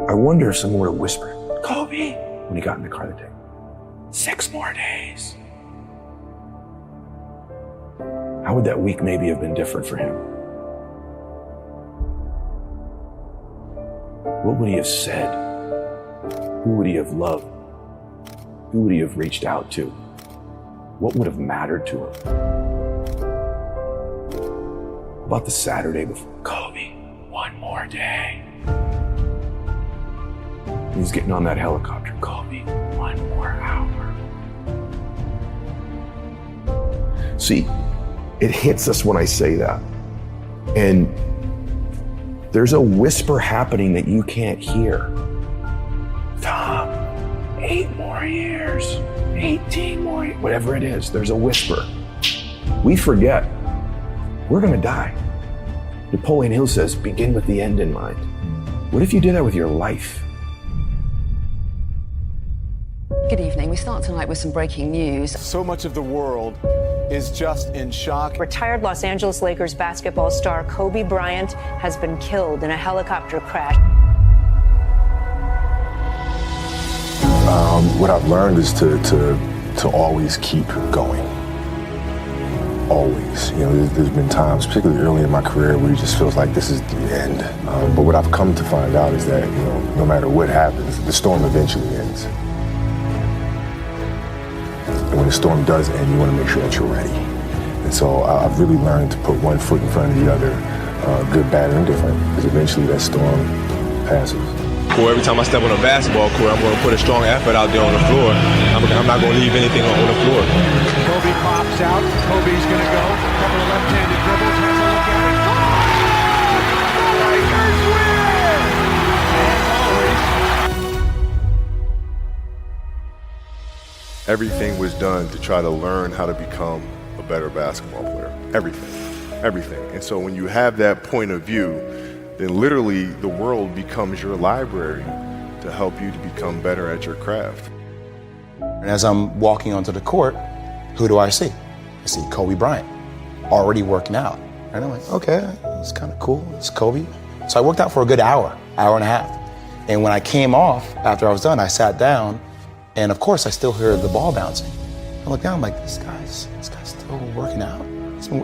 I wonder if someone would have whispered, Kobe, when he got in the car that day. 6 more days. How would that week maybe have been different for him? What would he have said? Who would he have loved? Who would he have reached out to? What would have mattered to him? About the Saturday before, Kobe, 1 more day. He's getting on that helicopter, Kobe, 1 more hour. See, it hits us when I say that. And there's a whisper happening that you can't hear. Tom, 8 more years, 18 more years, whatever it is, there's a whisper. We forget, we're gonna die. Napoleon Hill says, begin with the end in mind. What if you did that with your life? Good evening. We start tonight with some breaking news. So much of the world is just in shock. Retired Los Angeles Lakers basketball star Kobe Bryant has been killed in a helicopter crash. What I've learned is to always keep going. Always. You know, there's been times, particularly early in my career, where it just feels like this is the end. But what I've come to find out is that, you know, no matter what happens, the storm eventually ends. And when the storm does end, you want to make sure that you're ready. And so I've really learned to put one foot in front of the other, good, bad, or indifferent, because eventually that storm passes. Every time I step on a basketball court, I'm going to put a strong effort out there on the floor. I'm not going to leave anything on the floor. Kobe pops out. Kobe's going to go. Couple of left-handed dribbles. Has a look at it. The Lakers win! As always. Everything was done to try to learn how to become a better basketball player. Everything. And so when you have that point of view, then literally the world becomes your library to help you to become better at your craft. And as I'm walking onto the court, who do I see? I see Kobe Bryant, already working out. And I'm like, okay, it's kind of cool, it's Kobe. So I worked out for a good hour and a half. And when I came off, after I was done, I sat down, and of course I still hear the ball bouncing. I look down, I'm like, this guy's still working out?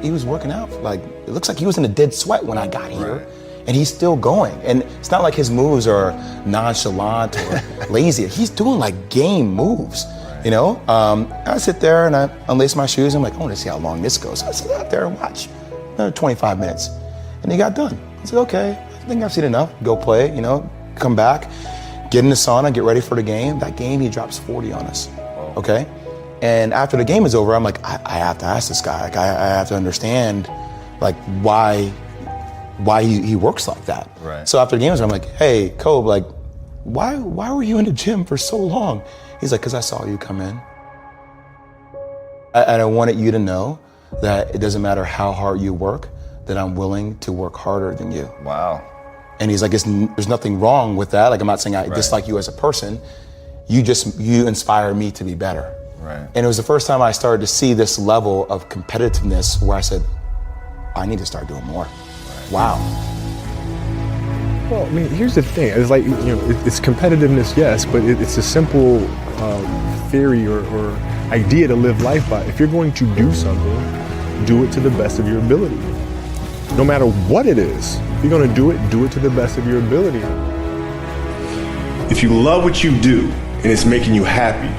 He was working out, like, it looks like he was in a dead sweat when I got here. Right. And he's still going. And it's not like his moves are nonchalant or lazy. He's doing like game moves, you know? I sit there and I unlace my shoes. I'm like, I want to see how long this goes. So I sit out there and watch another 25 minutes. And he got done. I said, okay, I think I've seen enough. Go play, you know, come back, get in the sauna, get ready for the game. That game, he drops 40 on us, okay? And after the game is over, I'm like, I have to ask this guy. Like, I have to understand, like, why he works like that. Right. So after the game, I'm like, hey, Kobe, like, why were you in the gym for so long? He's like, because I saw you come in. And I wanted you to know that it doesn't matter how hard you work, that I'm willing to work harder than you. Wow. And he's like, there's nothing wrong with that. Like, I'm not saying I dislike you as a person. You inspire me to be better. Right. And it was the first time I started to see this level of competitiveness where I said, I need to start doing more. Wow. Well, I mean, here's the thing. It's like, you know, it's competitiveness, yes, but it's a simple theory or idea to live life by. If you're going to do something, do it to the best of your ability. No matter what it is, if you're going to do it to the best of your ability. If you love what you do and it's making you happy,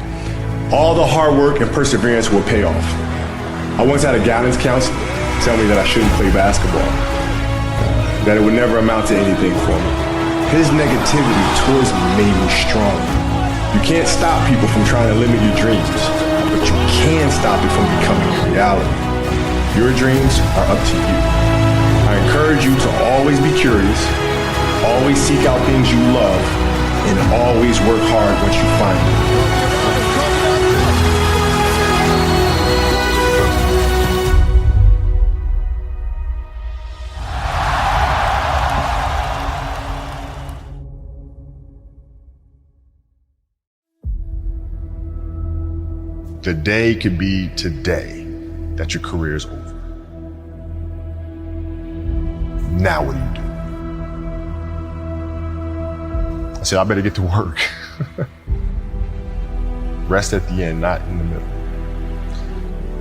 all the hard work and perseverance will pay off. I once had a guidance counselor tell me that I shouldn't play basketball, that it would never amount to anything for me. His negativity towards me made me strong. You can't stop people from trying to limit your dreams, but you can stop it from becoming a reality. Your dreams are up to you. I encourage you to always be curious, always seek out things you love, and always work hard once you find them. Today could be today that your career is over. Now what do you do? said, I better get to work. Rest at the end, not in the middle.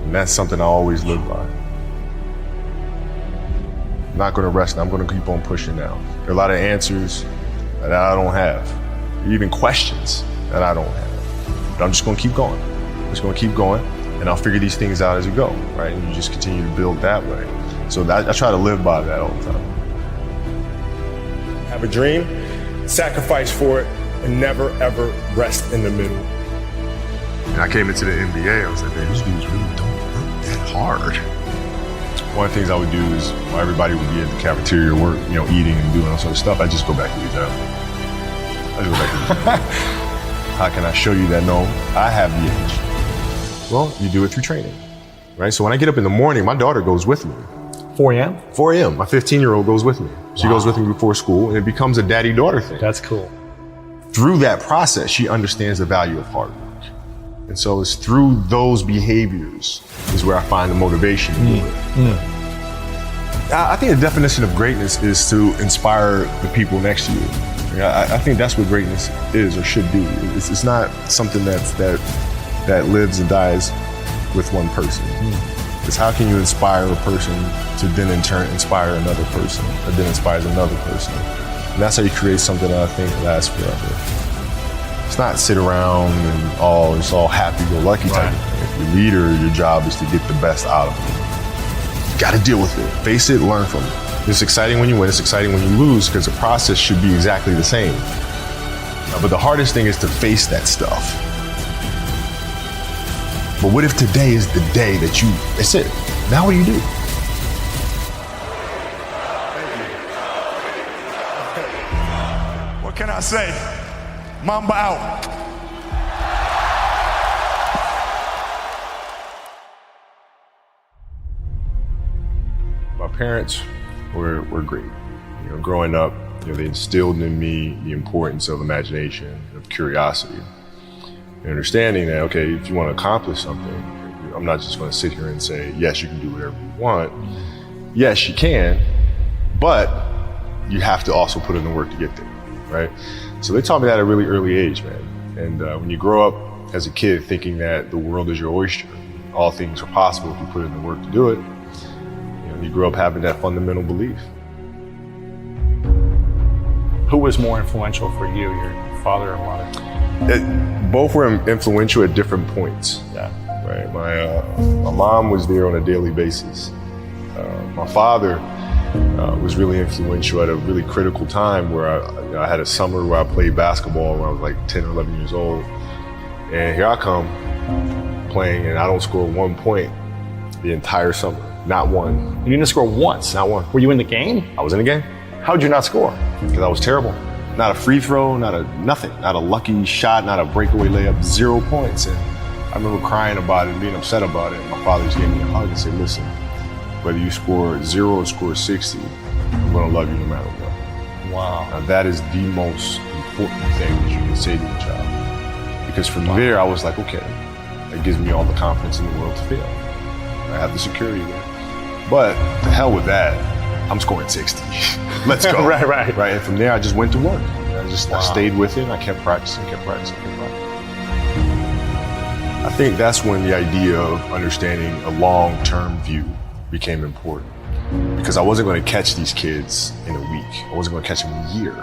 And that's something I always live by. I'm not gonna rest, and I'm gonna keep on pushing now. There are a lot of answers that I don't have, even questions that I don't have. But I'm just gonna keep going. I'm just gonna keep going, and I'll figure these things out as we go, right? And you just continue to build that way. So I try to live by that all the time. Have a dream, sacrifice for it, and never ever rest in the middle. And I came into the NBA, I was like, man, these dudes really don't work that hard. One of the things I would do is while everybody would be at the cafeteria work, eating and doing all sort of stuff, I just go back to the gym. How can I show you that no, I have the edge? Well, you do it through training, right? So when I get up in the morning, my daughter goes with me. 4 a.m.? 4 a.m. My 15-year-old goes with me. She goes with me before school, and it becomes a daddy-daughter thing. That's cool. Through that process, she understands the value of hard work. And so it's through those behaviors is where I find the motivation to do it. I think the definition of greatness is to inspire the people next to you. I think that's what greatness is or should do. It's not something that lives and dies with one person. It's how can you inspire a person to then in turn inspire another person, that then inspires another person. And that's how you create something that I think lasts forever. It's not sit around and it's all happy-go-lucky type of thing. If you're a leader, your job is to get the best out of it. You gotta deal with it, face it, learn from it. It's exciting when you win, it's exciting when you lose, because the process should be exactly the same. But the hardest thing is to face that stuff. But what if today is the day that's it? Now what do you do? What can I say? Mamba out. My parents were great. Growing up, they instilled in me the importance of imagination, of curiosity, and understanding that, okay, if you want to accomplish something, I'm not just going to sit here and say, yes, you can do whatever you want. Yes, you can, but you have to also put in the work to get there, right? So they taught me that at a really early age, man. And when you grow up as a kid thinking that the world is your oyster, all things are possible if you put in the work to do it, you grow up having that fundamental belief. Who was more influential for you, your father or mother? Both were influential at different points. Yeah. Right. My mom was there on a daily basis. My father was really influential at a really critical time where I had a summer where I played basketball when I was like 10 or 11 years old. And here I come playing and I don't score 1 point the entire summer. Not one. You didn't score once? Not one. Were you in the game? I was in the game. How'd you not score? Because I was terrible. Not a free throw, nothing. Not a lucky shot, not a breakaway layup, 0 points. And I remember crying about it and being upset about it. My father just gave me a hug and said, listen, whether you score 0 or score 60, I'm gonna love you no matter what. Wow. Now that is the most important thing that you can say to a child. Because from there, I was like, okay, that gives me all the confidence in the world to fail. I have the security there. But to hell with that, I'm scoring 60. Let's go. Right. And from there, I just went to work. I stayed with it. I kept practicing. I think that's when the idea of understanding a long-term view became important. Because I wasn't going to catch these kids in a week. I wasn't going to catch them in a year.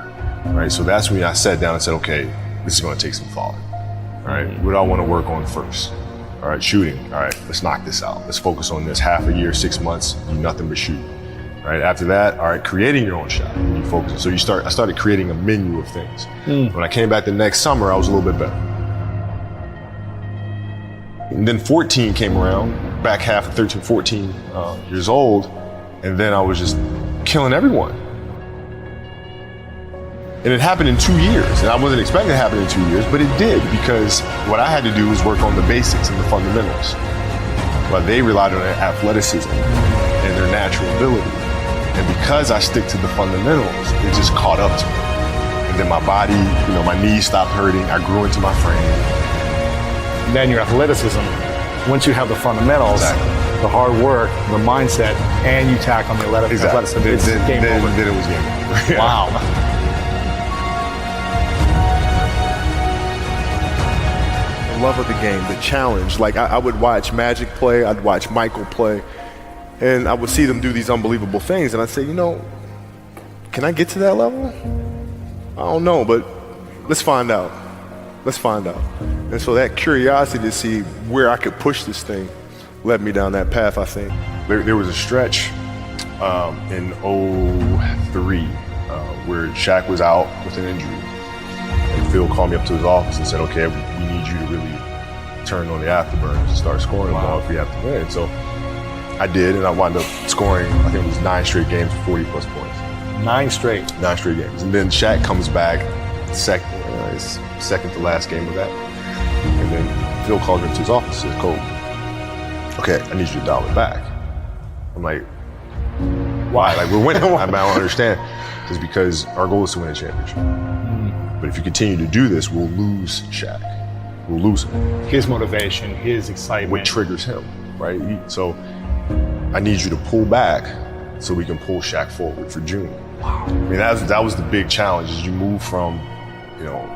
Right. So that's when I sat down and said, okay, this is going to take some thought. All right. What do I want to work on first? All right, shooting. All right, let's knock this out. Let's focus on this. Half a year, 6 months, do nothing but shoot. Right after that, all right, creating your own shot. You focus. So I started creating a menu of things. When I came back the next summer, I was a little bit better. And then 14 came around, back half of 13, 14 years old, and then I was just killing everyone. And it happened in 2 years, and I wasn't expecting it to happen in 2 years, but it did, because what I had to do was work on the basics and the fundamentals. But they relied on their athleticism and their natural ability. And because I stick to the fundamentals, it just caught up to me. And then my body, my knees stopped hurting, I grew into my frame. Then your athleticism, once you have the fundamentals, the hard work, the mindset, and you tack on the athleticism, it's game over. Then it was game over. Wow. love of the game, the challenge. Like I would watch Magic play, I'd watch Michael play, and I would see them do these unbelievable things, and I'd say, you know, can I get to that level? I don't know, but let's find out. Let's find out. And so that curiosity to see where I could push this thing led me down that path, I think. There was a stretch in 03 where Shaq was out with an injury. And Phil called me up to his office and said, okay, we need you to really turn on the afterburners and start scoring the ball if we have to win. So I did, and I wound up scoring, I think it was 9 straight games, 40 plus points. 9 straight? 9 straight games. And then Shaq comes back, his second to last game of that. And then Phil called me up to his office and said, Kobe, okay, I need you to dial it back. I'm like, why? Like, we're winning. I don't understand. It's because our goal is to win a championship. But if you continue to do this, we'll lose Shaq. We'll lose him. His motivation, his excitement. What triggers him, right? So I need you to pull back so we can pull Shaq forward for June. Wow. I mean, that was the big challenge, is you move from, you know,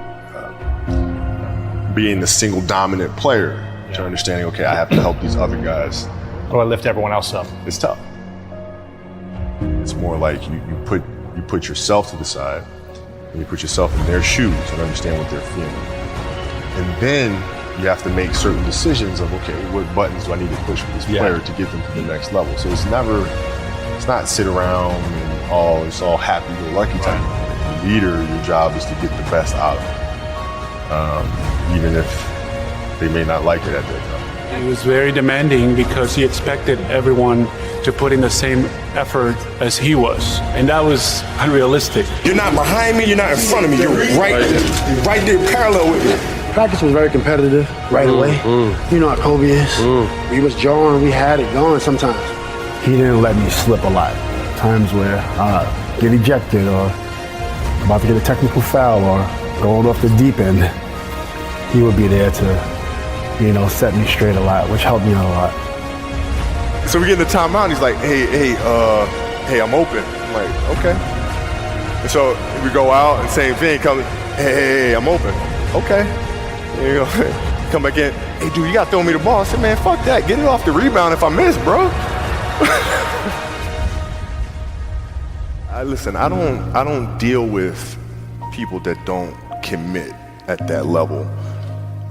being the single dominant player to understanding, okay, I have to help these other guys. How do I lift everyone else up? It's tough. It's more like you put yourself to the side, and you put yourself in their shoes and understand what they're feeling. And then you have to make certain decisions of, okay, what buttons do I need to push for this player to get them to the next level? So it's not sit around and it's all happy-go-lucky type. The leader, your job is to get the best out of them, even if they may not like it at that time. He was very demanding because he expected everyone to put in the same effort as he was, and that was unrealistic. You're not behind me, you're not in front of me, you're right there parallel with me. Practice was very competitive right away. You know how Kobe is. We was jawing, we had it going sometimes. He didn't let me slip a lot. Times where I get ejected or about to get a technical foul or going off the deep end, he would be there to, you know, set me straight a lot, which helped me out a lot. So we get in the timeout, he's like, hey, I'm open. I'm like, okay. And so we go out and same thing, come, hey, I'm open. Okay. You know, come back in, hey dude, you gotta throw me the ball. I said, man, fuck that. Get it off the rebound if I miss, bro. Listen, I don't deal with people that don't commit at that level,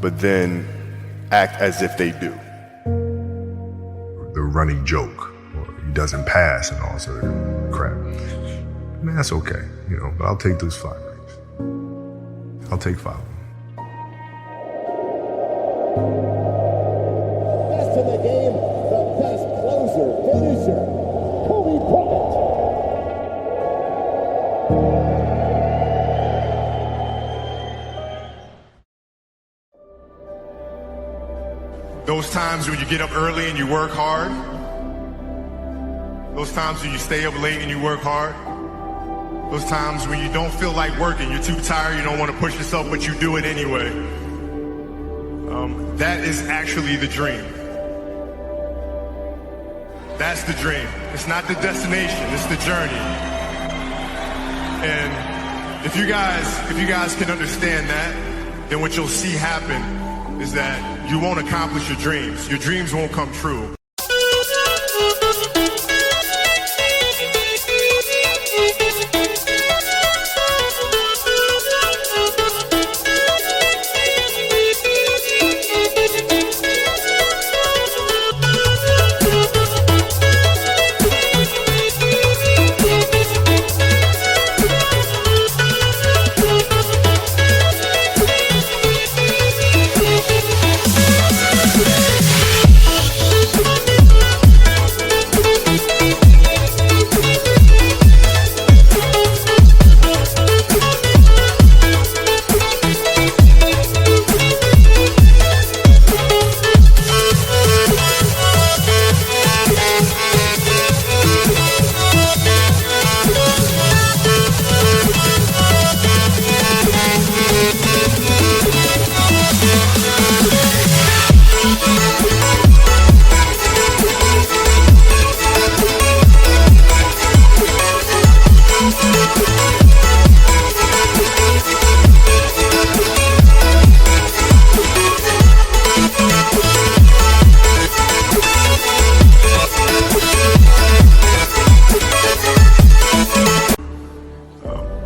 but then act as if they do. The running joke, or he doesn't pass and all sort of crap. Man, that's okay, you know, but I'll take those 5 rings. I'll take 5 of them. Best in the game, the best closer, finisher, Kobe Bryant. Those times when you get up early and you work hard. Those times when you stay up late and you work hard. Those times when you don't feel like working, you're too tired, you don't want to push yourself, but you do it anyway. That is actually the dream. That's the dream. It's not the destination, it's the journey. And if you guys can understand that, then what you'll see happen is that you won't accomplish your dreams. Your dreams won't come true.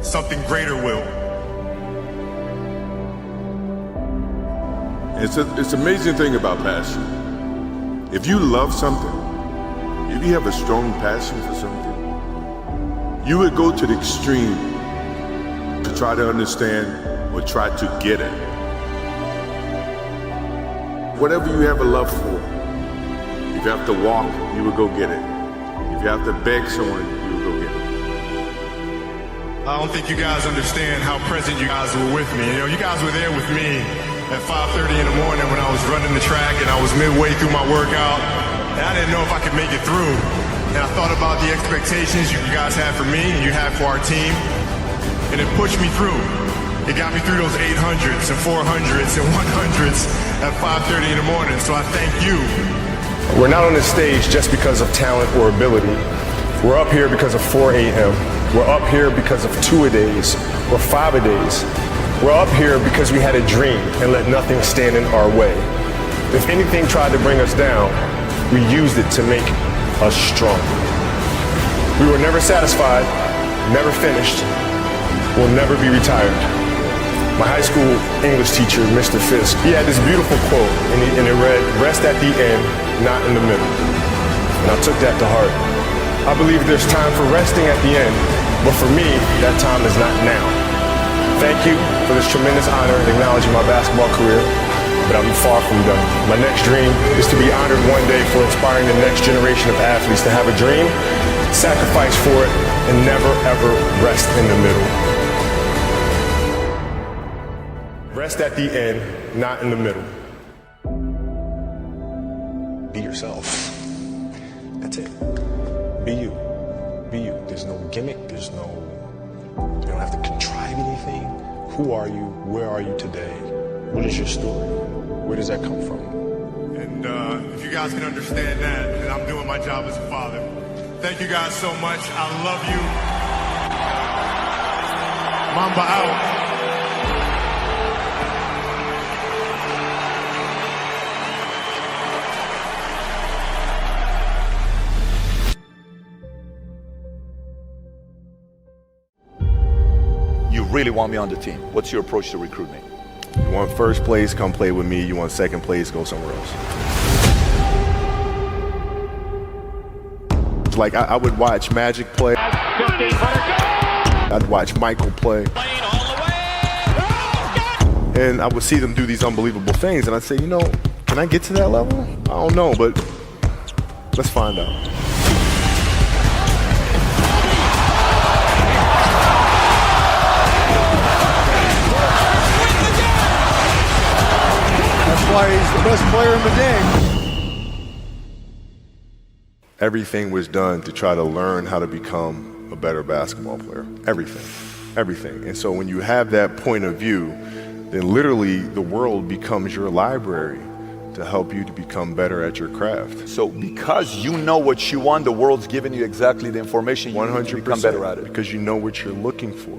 something greater will. It's an amazing thing about passion. If you love something, if you have a strong passion for something, you would go to the extreme to try to understand or try to get it. Whatever you have a love for, if you have to walk, you would go get it. If you have to beg someone, you would go get it. I don't think you guys understand how present you guys were with me. You know, you guys were there with me at 5:30 in the morning when I was running the track and I was midway through my workout and I didn't know if I could make it through. And I thought about the expectations you guys had for me and you had for our team, and it pushed me through. It got me through those 800s and 400s and 100s at 5:30 in the morning, so I thank you. We're not on this stage just because of talent or ability. We're up here because of 4 a.m. We're up here because of 2-a-days or 5-a-days. We're up here because we had a dream and let nothing stand in our way. If anything tried to bring us down, we used it to make us strong. We were never satisfied, never finished, will never be retired. My high school English teacher, Mr. Fisk, he had this beautiful quote, and it read, "Rest at the end, not in the middle." And I took that to heart. I believe there's time for resting at the end, but for me, that time is not now. Thank you for this tremendous honor in acknowledging my basketball career, but I'm far from done. My next dream is to be honored one day for inspiring the next generation of athletes to have a dream, sacrifice for it, and never ever rest in the middle. Rest at the end, not in the middle. Be yourself. That's it. Be you. Be you. There's no gimmick. You don't have to contrive anything. Who are you? Where are you today? What is your story? Where does that come from? And if you guys can understand that, then I'm doing my job as a father. Thank you guys so much. I love you. Mamba out. You really want me on the team. What's your approach to recruitment? You want first place, come play with me. You want second place, go somewhere else. Like I would watch Magic play. I'd watch Michael play. And I would see them do these unbelievable things, and I'd say, you know, can I get to that level? I don't know, but let's find out. That's why he's the best player in the game. Everything was done to try to learn how to become a better basketball player. Everything. And so when you have that point of view, then literally the world becomes your library to help you to become better at your craft. So because you know what you want, the world's giving you exactly the information you need to become better at it. Because you know what you're looking for.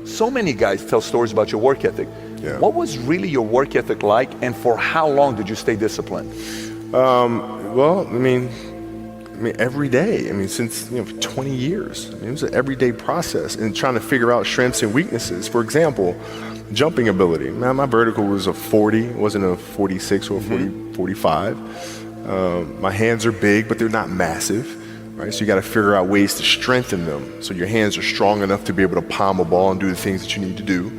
So many guys tell stories about your work ethic. Yeah. What was really your work ethic like, and for how long did you stay disciplined? Well, I mean, every day. I mean, since 20 years. I mean, it was an everyday process in trying to figure out strengths and weaknesses. For example, jumping ability. My vertical was a 40, it wasn't a 46 or a 45. My hands are big, but they're not massive. Right? So you got to figure out ways to strengthen them so your hands are strong enough to be able to palm a ball and do the things that you need to do.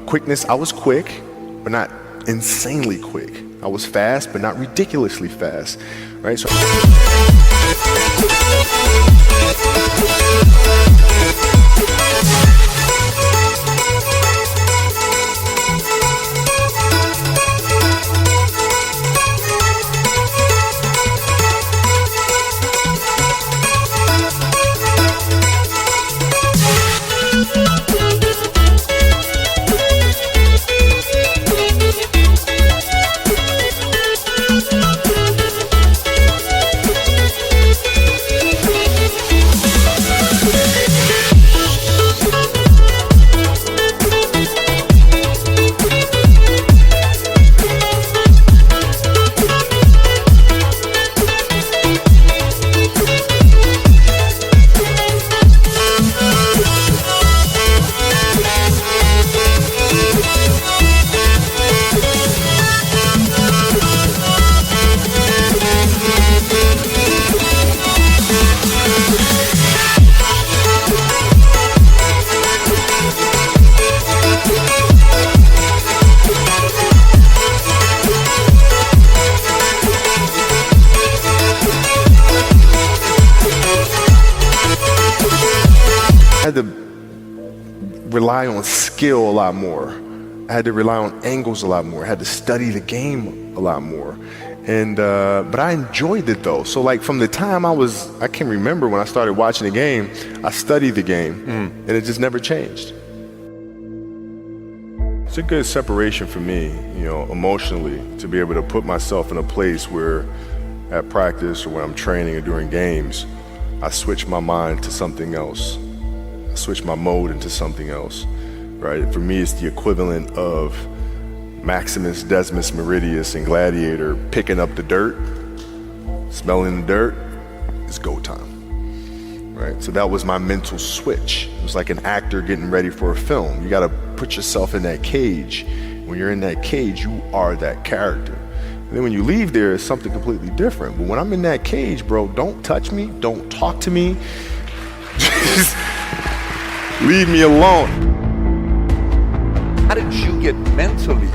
Quickness, I was quick, but not insanely quick. I was fast, but not ridiculously fast. Right? So rely on skill a lot more. I had to rely on angles a lot more. I had to study the game a lot more. And but I enjoyed it though. So like from the time I can remember when I started watching the game, I studied the game and it just never changed. It's a good separation for me, emotionally, to be able to put myself in a place where at practice or when I'm training or during games, I switch my mind to something else. I switch my mode into something else, right? For me, it's the equivalent of Maximus Decimus Meridius in Gladiator picking up the dirt, smelling the dirt. It's go time, right? So that was my mental switch. It was like an actor getting ready for a film. You got to put yourself in that cage. When you're in that cage, you are that character. And then when you leave there, it's something completely different. But when I'm in that cage, bro, don't touch me, don't talk to me. Just leave me alone. How did you get mentally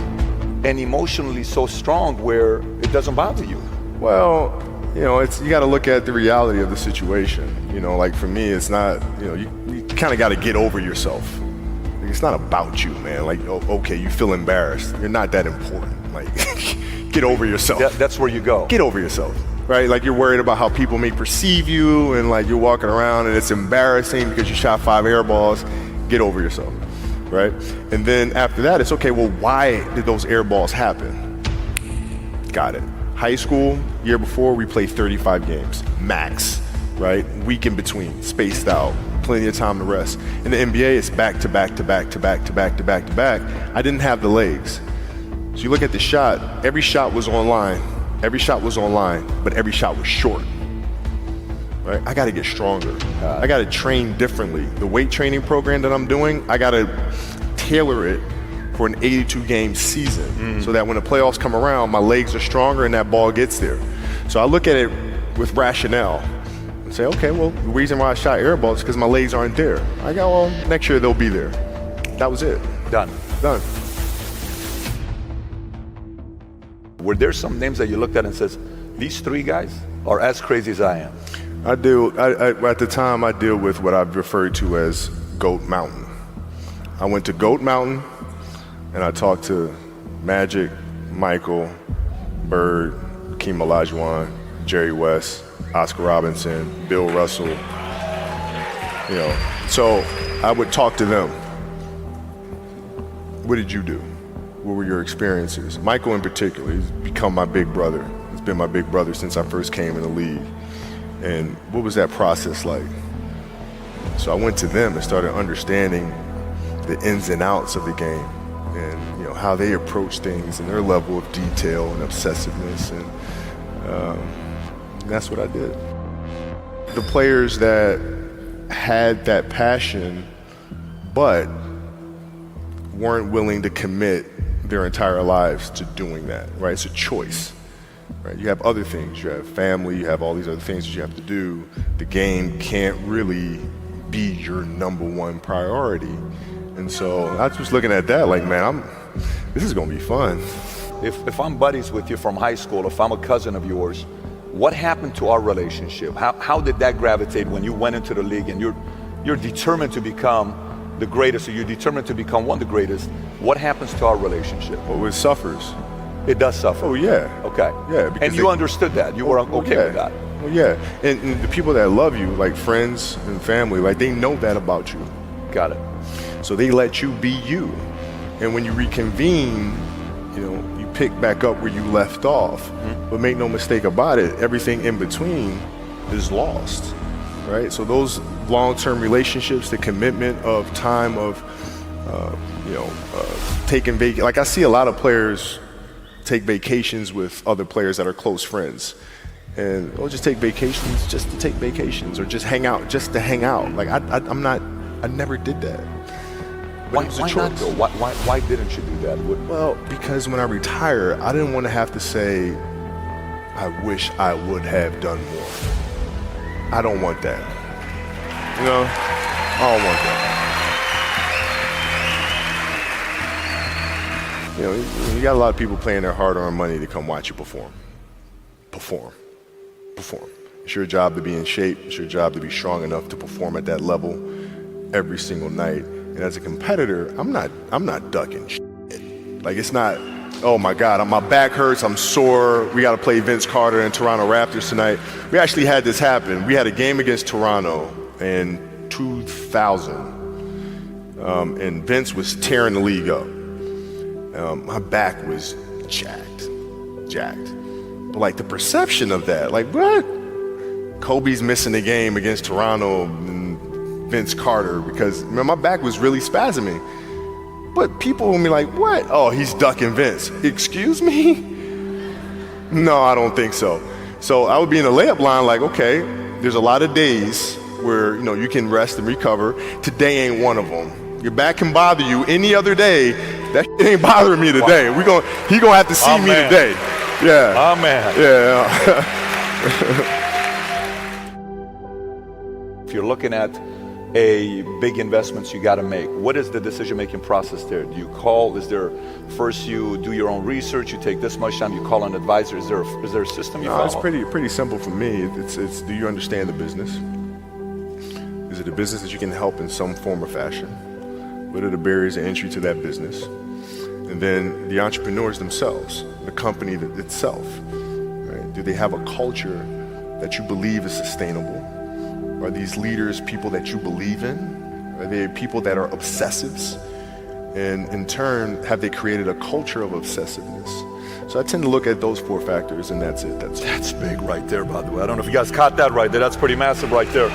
and emotionally so strong where it doesn't bother you? Well, you got to look at the reality of the situation. Like for me, it's not, you kind of got to get over yourself. It's not about you, man. Like, okay, you feel embarrassed. You're not that important. Like, get over yourself. That's where you go. Get over yourself, right? Like you're worried about how people may perceive you and like you're walking around and it's embarrassing because you shot 5 air balls. Get over yourself, right? And then after that, it's okay, well, why did those air balls happen? Got it. High school, year before, we played 35 games, max, right? Week in between, spaced out, plenty of time to rest. In the NBA, it's back to back to back to back to back to back to back. I didn't have the legs. So you look at the shot, every shot was online, but every shot was short. Right? I gotta get stronger. I gotta train differently. The weight training program that I'm doing, I gotta tailor it for an 82 game season so that when the playoffs come around, my legs are stronger and that ball gets there. So I look at it with rationale and say, okay, well, the reason why I shot air balls is because my legs aren't there. I go, well, next year they'll be there. That was it. Done. Were there some names that you looked at and says, these 3 guys are as crazy as I am? At the time, I deal with what I've referred to as Goat Mountain. I went to Goat Mountain and I talked to Magic, Michael, Bird, Hakeem Olajuwon, Jerry West, Oscar Robinson, Bill Russell. So I would talk to them. What did you do? What were your experiences? Michael in particular, he's become my big brother. He's been my big brother since I first came in the league. And what was that process like? So I went to them and started understanding the ins and outs of the game and how they approach things and their level of detail and obsessiveness. And that's what I did. The players that had that passion but weren't willing to commit their entire lives to doing that, right? It's a choice, right? You have other things. You have family, you have all these other things that you have to do. The game can't really be your number one priority. And so I was just looking at that like, man, this is gonna be fun. If I'm buddies with you from high school, if I'm a cousin of yours, what happened to our relationship? How did that gravitate when you went into the league and you're determined to become the greatest, or you're determined to become one of the greatest? What happens to our relationship? Well, it suffers. It does suffer. Oh yeah. Okay. Yeah. And you understood that. You were okay with that. Well, yeah. And the people that love you, like friends and family, like they know that about you. Got it. So they let you be you. And when you reconvene, you pick back up where you left off. But make no mistake about it, everything in between is lost, right? So those long-term relationships, the commitment of time of, taking vacation. Like I see a lot of players take vacations with other players that are close friends. And they'll just take vacations just to take vacations, or just hang out just to hang out. Like I never did that. Why not though? Why didn't you do that? Well, because when I retire, I didn't want to have to say, I wish I would have done more. I don't want that. I don't want that. You got a lot of people paying their hard-earned money to come watch you perform. It's your job to be in shape. It's your job to be strong enough to perform at that level every single night. And as a competitor, I'm not ducking shit. Like, it's not, oh my God, my back hurts, I'm sore, we got to play Vince Carter and Toronto Raptors tonight. We actually had this happen. We had a game against Toronto in 2000, and Vince was tearing the league up. My back was jacked. But like the perception of that, like what? Kobe's missing the game against Toronto and Vince Carter because my back was really spasming. But people will be like, what? Oh, he's ducking Vince. Excuse me? No, I don't think so. So I would be in the layup line like, okay, there's a lot of days where, you can rest and recover. Today ain't one of them. Your back can bother you any other day. That shit ain't bothering me today. Wow. He gonna have to see me today. Yeah. Oh, man. Yeah. If you're looking at a big investments you got to make, what is the decision-making process there? Do you call? Is there first you do your own research? You take this much time. You call an advisor. Is there a system you follow? It's pretty simple for me. It's do you understand the business? Is it a business that you can help in some form or fashion? What are the barriers of entry to that business? And then the entrepreneurs themselves, the company itself, right? Do they have a culture that you believe is sustainable? Are these leaders people that you believe in? Are they people that are obsessives? And in turn, have they created a culture of obsessiveness? So I tend to look at those 4 factors, and that's it. That's big right there, by the way. I don't know if you guys caught that right there. That's pretty massive right there.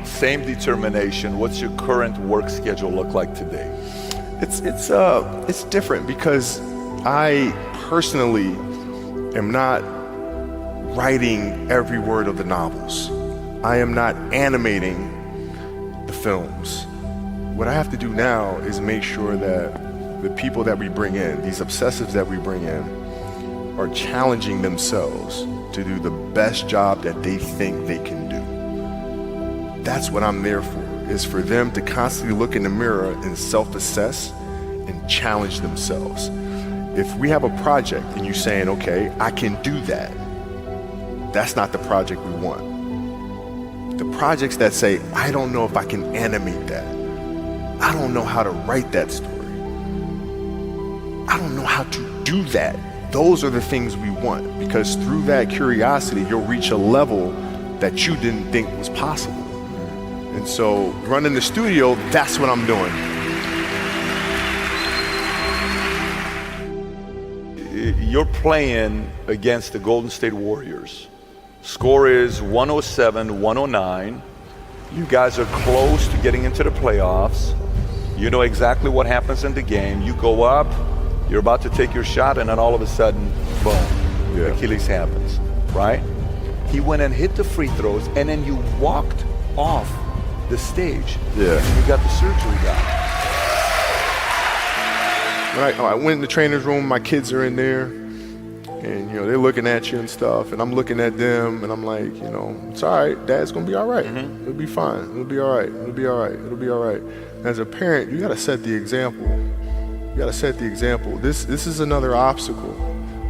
Same determination. What's your current work schedule look like today? It's different because I personally am not writing every word of the novels. I am not animating the films. What I have to do now is make sure that the people that we bring in, these obsessives that we bring in, are challenging themselves to do the best job that they think they can do. That's what I'm there for, is for them to constantly look in the mirror and self-assess and challenge themselves. If we have a project and you're saying, okay, I can do that, that's not the project we want. The projects that say, I don't know if I can animate that. I don't know how to write that story. I don't know how to do that. Those are the things we want, because through that curiosity, you'll reach a level that you didn't think was possible. And so running the studio, that's what I'm doing. You're playing against the Golden State Warriors. Score is 107-109. You guys are close to getting into the playoffs. You know exactly what happens in the game. You go up, you're about to take your shot, and then all of a sudden, boom, Achilles happens, right? He went and hit the free throws, and then you walked off the stage. Yeah. And you got the surgery done. I went in the trainer's room, my kids are in there, and they're looking at you and stuff, and I'm looking at them, and I'm like, it's all right, Dad's gonna be all right. Mm-hmm. It'll be fine. It'll be all right. It'll be all right. It'll be all right. As a parent, you gotta set the example. You gotta set the example. This is another obstacle.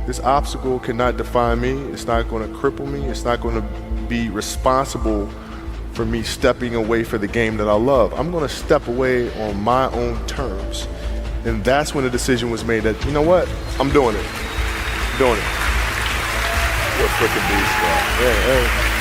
This obstacle cannot define me. It's not gonna cripple me. It's not gonna be responsible for me stepping away for the game that I love. I'm gonna step away on my own terms. And that's when the decision was made that, you know what, I'm doing it. I'm doing it. You're a freaking beast, bro. Yeah.